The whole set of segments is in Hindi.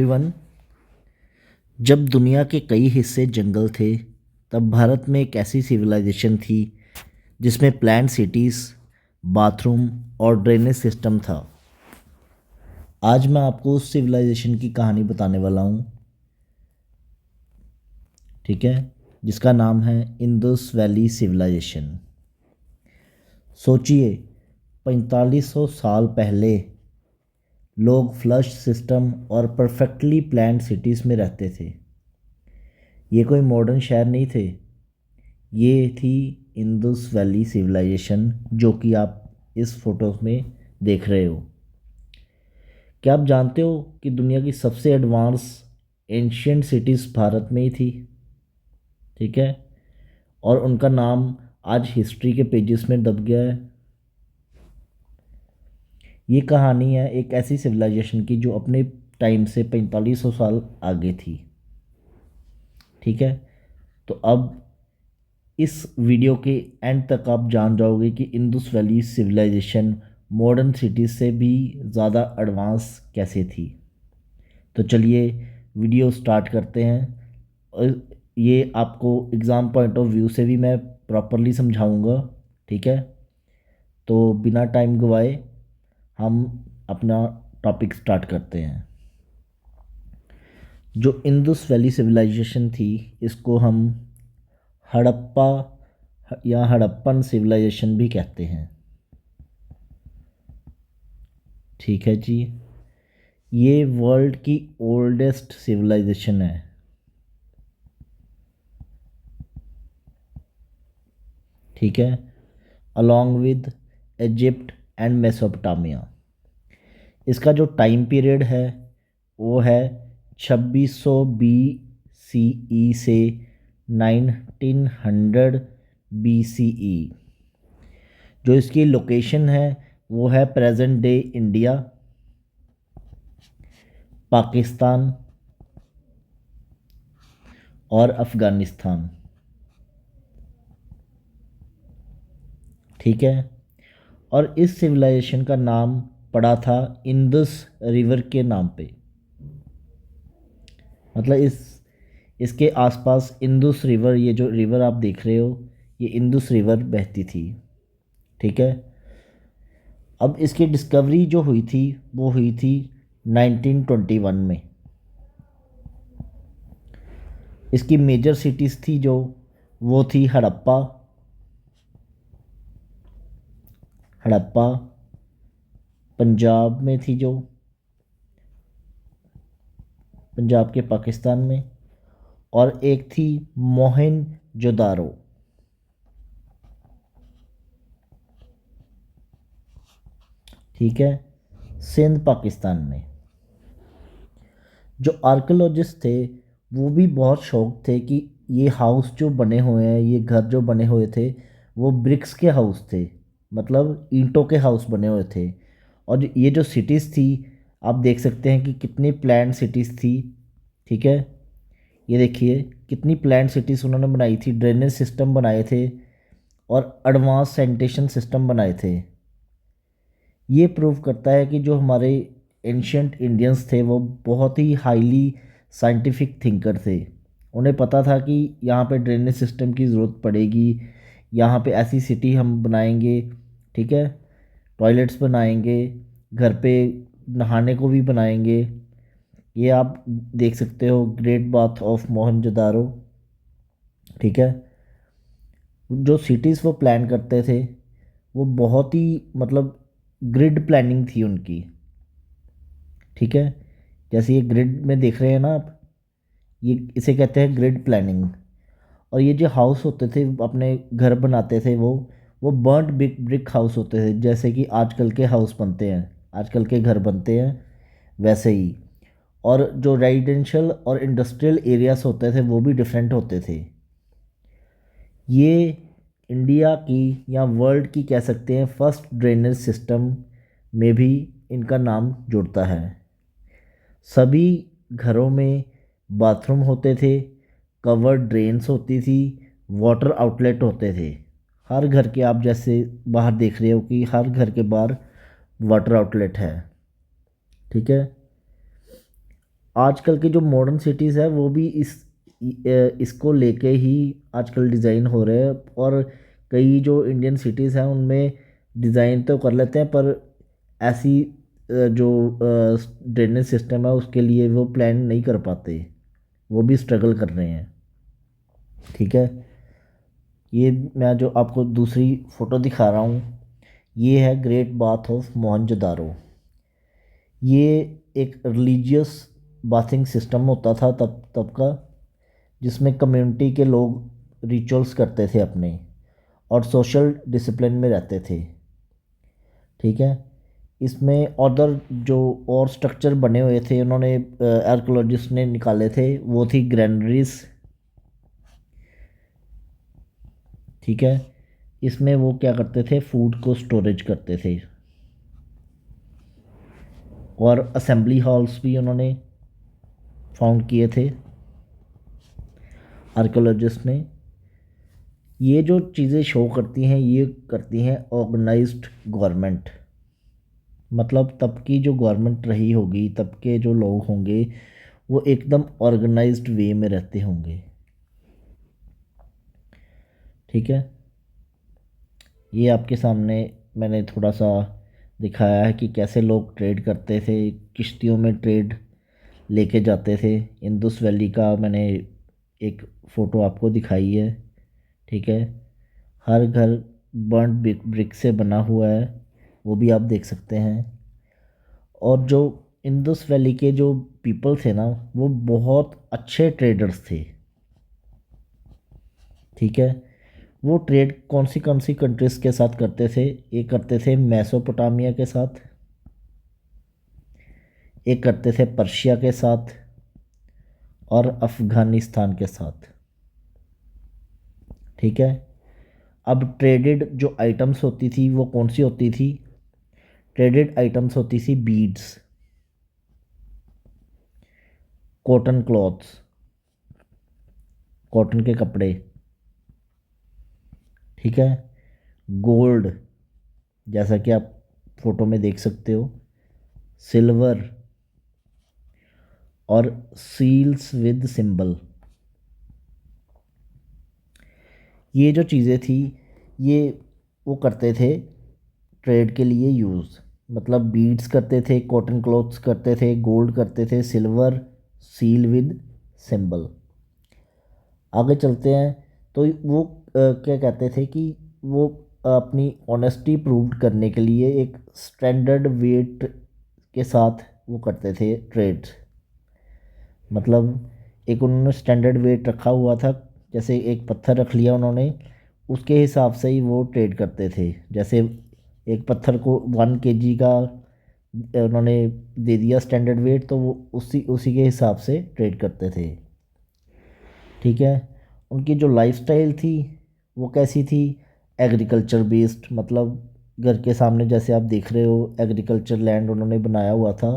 एवरीवन। जब दुनिया के कई हिस्से जंगल थे, तब भारत में एक ऐसी सिविलाइजेशन थी जिसमें प्लान्ड सिटीज़, बाथरूम और ड्रेनेज सिस्टम था। आज मैं आपको उस सिविलाइजेशन की कहानी बताने वाला हूँ, ठीक है, जिसका नाम है इंडस वैली सिविलाइजेशन। सोचिए, 4500 साल पहले लोग फ्लश सिस्टम और परफेक्टली प्लान्ड सिटीज़ में रहते थे। ये कोई मॉडर्न शहर नहीं थे, ये थी इंडस वैली सिविलाइजेशन, जो कि आप इस फोटो में देख रहे हो। क्या आप जानते हो कि दुनिया की सबसे एडवांस एंशियंट सिटीज़ भारत में ही थी, ठीक है, और उनका नाम आज हिस्ट्री के पेजेस में दब गया है। ये कहानी है एक ऐसी सिविलाइजेशन की जो अपने टाइम से 4500 साल आगे थी, ठीक है। तो अब इस वीडियो के एंड तक आप जान जाओगे कि Indus valley civilisation modern cities से भी ज़्यादा एडवांस कैसे थी। तो चलिए वीडियो स्टार्ट करते हैं, और ये आपको एग्ज़ाम पॉइंट ऑफ व्यू से भी मैं प्रॉपरली समझाऊंगा, ठीक है। तो बिना टाइम गवाए हम अपना टॉपिक स्टार्ट करते हैं। जो इंडस वैली सिविलाइजेशन थी, इसको हम हड़प्पा या हड़प्पन सिविलाइजेशन भी कहते हैं, ठीक है जी। ये वर्ल्ड की ओल्डेस्ट सिविलाइजेशन है, ठीक है, along with Egypt and Mesopotamia. इसका जो टाइम पीरियड है वो है 2600 BCE से 1900 BCE। जो इसकी लोकेशन है वो है प्रेजेंट डे इंडिया, पाकिस्तान और अफ़गानिस्तान, ठीक है। और इस सिविलाइजेशन का नाम पड़ा था इंडस रिवर के नाम पे, मतलब इसके आसपास इंडस रिवर, ये जो रिवर आप देख रहे हो, ये इंडस रिवर बहती थी, ठीक है। अब इसकी डिस्कवरी जो हुई थी वो हुई थी 1921 में। इसकी मेजर सिटीज़ थी जो, वो थी हड़प्पा, हड़प्पा पंजाब में थी, जो पंजाब के पाकिस्तान में, और एक थी मोहनजोदारो, ठीक है, सिंध पाकिस्तान में। जो आर्कियोलॉजिस्ट थे वो भी बहुत शौक थे कि ये हाउस जो बने हुए हैं, ये घर जो बने हुए थे, वो ब्रिक्स के हाउस थे, मतलब ईंटों के हाउस बने हुए थे। और ये जो सिटीज़ थी, आप देख सकते हैं कि कितनी प्लान्ड सिटीज़ थी, ठीक है। ये देखिए कितनी प्लान्ड सिटीज़ उन्होंने बनाई थी, ड्रेनेज सिस्टम बनाए थे और एडवांस सैनिटेशन सिस्टम बनाए थे। ये प्रूव करता है कि जो हमारे एंशियंट इंडियंस थे वो बहुत ही हाईली साइंटिफिक थिंकर थे। उन्हें पता था कि यहाँ पे ड्रेनेज सिस्टम की ज़रूरत पड़ेगी, यहाँ पे ऐसी सिटी हम बनाएंगे, ठीक है, टॉयलेट्स बनाएंगे, घर पे नहाने को भी बनाएंगे। ये आप देख सकते हो ग्रेट बाथ ऑफ मोहनजोदारो, ठीक है। जो सिटीज़ वो प्लान करते थे वो बहुत ही, मतलब ग्रिड प्लानिंग थी उनकी, ठीक है। जैसे ये ग्रिड में देख रहे हैं ना आप, ये इसे कहते हैं ग्रिड प्लानिंग। और ये जो हाउस होते थे, अपने घर बनाते थे, वो बर्न्ट ब्रिक हाउस होते थे, जैसे कि आजकल के हाउस बनते हैं, आजकल के घर बनते हैं वैसे ही। और जो रेजिडेंशियल और इंडस्ट्रियल एरियाज होते थे वो भी डिफरेंट होते थे। ये इंडिया की या वर्ल्ड की कह सकते हैं फर्स्ट ड्रेनेज सिस्टम में भी इनका नाम जुड़ता है। सभी घरों में बाथरूम होते थे, कवर्ड ड्रेन्स होती थी, वाटर आउटलेट होते थे। हर घर के, आप जैसे बाहर देख रहे हो कि हर घर के बाहर वाटर आउटलेट है, ठीक है। आजकल की जो मॉडर्न सिटीज़ है वो भी इसको लेके ही आजकल डिज़ाइन हो रहे हैं। और कई जो इंडियन सिटीज़ हैं उनमें डिज़ाइन तो कर लेते हैं, पर ऐसी जो ड्रेनेज सिस्टम है उसके लिए वो प्लान नहीं कर पाते, वो भी स्ट्रगल कर रहे हैं। ठीक है। ये मैं जो आपको दूसरी फ़ोटो दिखा रहा हूँ, ये है ग्रेट बाथ ऑफ मोहनजोदारो। ये एक रिलीजियस बाथिंग सिस्टम होता था तब तब का, जिसमें कम्युनिटी के लोग रिचुअल्स करते थे अपने, और सोशल डिसिप्लिन में रहते थे। ठीक है। इसमें अदर जो और स्ट्रक्चर बने हुए थे उन्होंने आर्कोलॉजिस्ट ने निकाले थे, वो थी ग्रैनरीज। ठीक है। इसमें वो क्या करते थे, फूड को स्टोरेज करते थे। और असेंबली हॉल्स भी उन्होंने फाउंड किए थे आर्कोलॉजिस्ट ने। ये जो चीज़ें शो करती हैं ये करती हैं ऑर्गेनाइज्ड गवर्नमेंट। मतलब तब की जो गवर्नमेंट रही होगी, तब के जो लोग होंगे वो एकदम ऑर्गेनाइज्ड वे में रहते होंगे। ठीक है। ये आपके सामने मैंने थोड़ा सा दिखाया है कि कैसे लोग ट्रेड करते थे, किश्तियों में ट्रेड लेके जाते थे। इंदुस वैली का मैंने एक फ़ोटो आपको दिखाई है। ठीक है। हर घर बर्न्ड ब्रिक से बना हुआ है, वो भी आप देख सकते हैं। और जो इंदुस वैली के जो पीपल थे ना, वो बहुत अच्छे ट्रेडर्स थे। ठीक है। वो ट्रेड कौन सी कंट्रीज़ के साथ करते थे, एक करते थे मेसोपोटामिया के साथ, एक करते थे पर्शिया के साथ, और अफ़गानिस्तान के साथ। ठीक है। अब ट्रेडेड जो आइटम्स होती थी वो कौन सी होती थी, ट्रेडेड आइटम्स होती थी बीड्स, कॉटन क्लॉथ्स, कॉटन के कपड़े। ठीक है। गोल्ड, जैसा कि आप फोटो में देख सकते हो, सिल्वर, और सील्स विद सिंबल। ये जो चीज़ें थी ये वो करते थे ट्रेड के लिए यूज़। मतलब बीड्स करते थे, कॉटन क्लॉथ्स करते थे, गोल्ड करते थे, सिल्वर, सील विद सिंबल। आगे चलते हैं तो वो क्या कहते थे कि वो अपनी ऑनेस्टी प्रूव करने के लिए एक स्टैंडर्ड वेट के साथ वो करते थे ट्रेड। मतलब एक उन्होंने स्टैंडर्ड वेट रखा हुआ था, जैसे एक पत्थर रख लिया उन्होंने, उसके हिसाब से ही वो ट्रेड करते थे। जैसे एक पत्थर को 1 kg का उन्होंने दे दिया स्टैंडर्ड वेट, तो वो उसी उसी के हिसाब से ट्रेड करते थे। ठीक है। उनकी जो लाइफस्टाइल थी वो कैसी थी, एग्रीकल्चर बेस्ड। मतलब घर के सामने जैसे आप देख रहे हो एग्रीकल्चर लैंड उन्होंने बनाया हुआ था,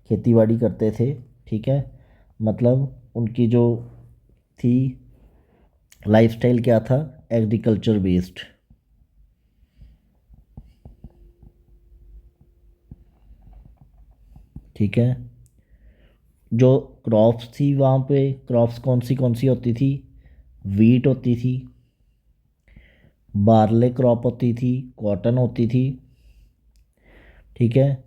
खेती बाड़ी करते थे। ठीक है। मतलब उनकी जो थी लाइफस्टाइल क्या था, एग्रीकल्चर बेस्ड। ठीक है। जो क्रॉप्स थी वहाँ पे, क्रॉप्स कौन सी होती थी, वीट होती थी, बार्ले क्रॉप होती थी, कॉटन होती थी। ठीक है।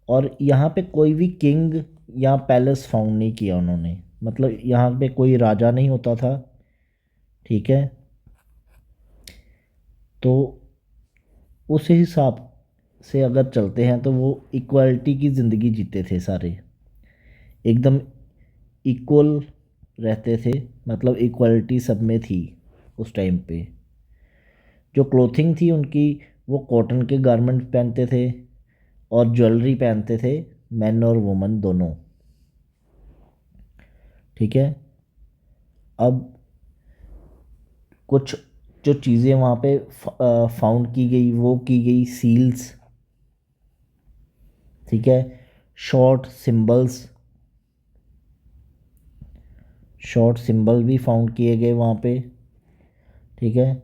और यहाँ पे कोई भी किंग या पैलेस फाउंड नहीं किया उन्होंने। मतलब यहाँ पे कोई राजा नहीं होता था। ठीक है। तो उस हिसाब से अगर चलते हैं तो वो इक्वालिटी की ज़िंदगी जीते थे सारे, एकदम इक्वल रहते थे। मतलब इक्वालिटी सब में थी उस टाइम पे। जो क्लोथिंग थी उनकी, वो कॉटन के गारमेंट पहनते थे और ज्वेलरी पहनते थे, मैन और वुमन दोनों। ठीक है। अब कुछ जो चीज़ें वहाँ पे फाउंड की गई वो की गई सील्स। ठीक है। शॉर्ट सिंबल्स, शॉर्ट सिंबल भी फाउंड किए गए वहाँ पे। ठीक है।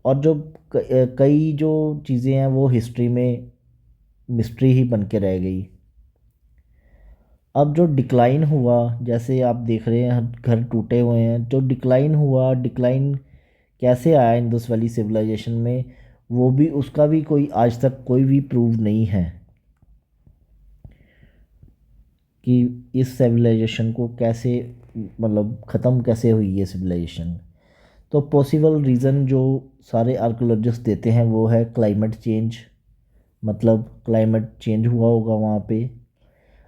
और जो कई जो चीज़ें हैं वो हिस्ट्री में मिस्ट्री ही बन के रह गई। अब जो डिक्लाइन हुआ, जैसे आप देख रहे हैं घर टूटे हुए हैं, जो डिक्लाइन हुआ, डिक्लाइन कैसे आया इंडस वैली सिविलाइजेशन में, वो भी उसका भी कोई आज तक कोई भी प्रूव नहीं है कि इस सिविलाइजेशन को कैसे, मतलब ख़त्म कैसे हुई ये सिविलाइजेशन। तो पॉसिबल रीज़न जो सारे आर्कोलॉजिस्ट देते हैं वो है क्लाइमेट चेंज, मतलब क्लाइमेट चेंज हुआ होगा वहाँ पे,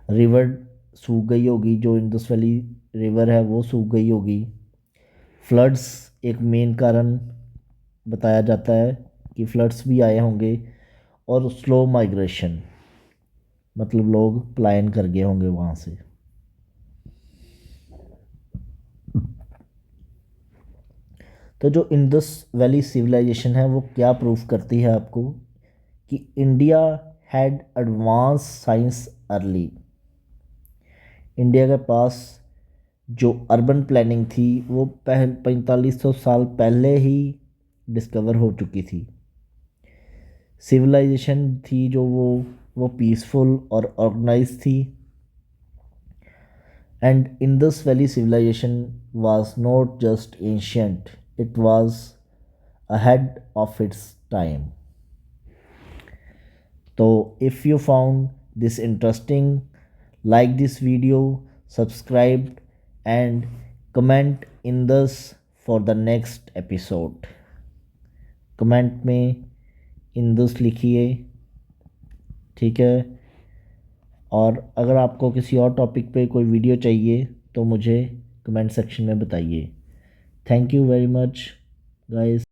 रिवर सूख गई होगी, जो इंडस वैली रिवर है वो सूख गई होगी, फ्लड्स एक मेन कारण बताया जाता है कि फ्लड्स भी आए होंगे, और स्लो माइग्रेशन, मतलब लोग पलायन कर गए होंगे वहाँ से। तो जो इंडस वैली सिविलाइजेशन है वो क्या प्रूफ करती है आपको, कि India had advance science early. India के पास जो अर्बन प्लानिंग थी वो 4500 साल पहले ही डिस्कवर हो चुकी थी। सिविलाइजेशन थी जो वो पीसफुल और ऑर्गेनाइज थी। And Indus valley civilisation was not just ancient, it was ahead of its time. So if you found this interesting, like this video, subscribe and comment in this for the next episode. Comment में इंदस लिखिए, ठीक है। और अगर आपको किसी और टॉपिक पे कोई वीडियो चाहिए तो मुझे कमेंट सेक्शन में बताइए। Thank you very much guys.